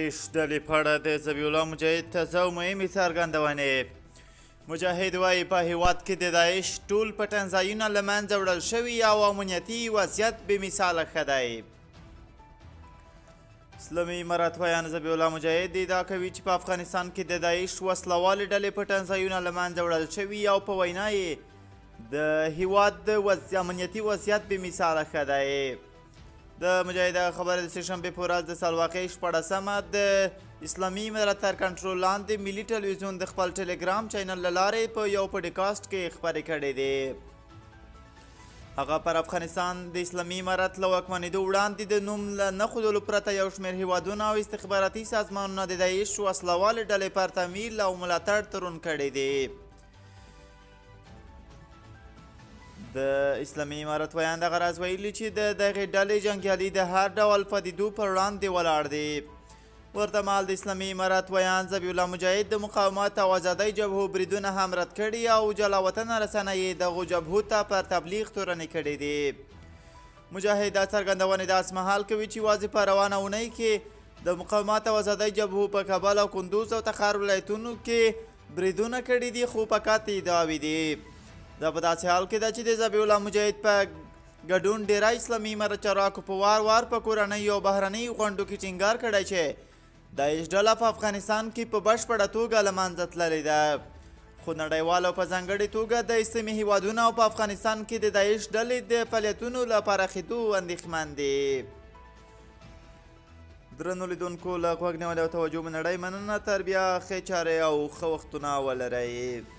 داعش ډلې په اړه د ذبیح الله مجاهد تازه او مهمې څرګندونې. مجاهد وایي په هیواد کې د داعش ټول پټن ځایونه له منځه وړل شوي او امنیتي وضعیت بې مثاله ښه دی. اسلامي امارت ویان ذبیح الله مجاهد ادعا کوي چې په افغانستان کې د داعش وسلوالې ډلې پټن ځایونه له منځه وړل شوي او په وینا یې د هیواد د امنیتي وضعیت بې مثاله ښه دی. د مجاهد خبره د سهشنبې په ورځ د سالواقع 14مه د اسلامي امارت تر کنټرول لاندې ملي ټلویزیون د خپل ټلګرام چینل له لارې په یو پډکاسټ کې خپرې کړې دي. هغه پر افغانستان د اسلامي امارت له واکمنېدو وړاندې د نوم له نه ښودلو پرته یو شمېر هیوادونه او استخباراتي سازمانونه د داعش وسلوالې ډلې پر تمویل او ملاتړ تړون کړی دی. د اسلامي امارت ویان دغه راز ویلي چې د دغې ډلې جنګیالي د هر ډول پدیدو پر وړاندې ولاړ دی. ورته مهال د اسلامي امارت ویان ذبیح الله مجاهد د مقاومت او ازادۍ جبهو بریدونه هم رد کړي او جلاوطنه رسنۍ یې دغو جبهو ته پر تبلیغ تورنې کړي دي. مجاهد دا څرګندونې داسې مهال کوي چې یوازې په روانه اونۍ کې د مقاومت او ازادۍ جبهو په کابل او کندوز او تخار ولایتونو کې بریدونه کړي دي، خو فقط ادعاوې دي. دا په داسې حال کې ده چې د ذبیح الله مجاهد په ګډون ډیری اسلامي امارت چارواکو په وار وار په کورنۍ او بهرنیو غونډو کې ټینګار کړی چې داعش ډله په افغانستان کې په بشپړه توګه له منځه تللې ده، خو نړیوالو په ځانګړې توګه د اسلامي هیوادونو او په افغانستان کې د داعش ډلې د فعالیتونو له پراخېدو اندېښمن دي. درنو لیدونکو له غوږ نیولو او توجه مو نړۍ مننه. تر بیا ښې چارې او ښه وختونه ولرئ.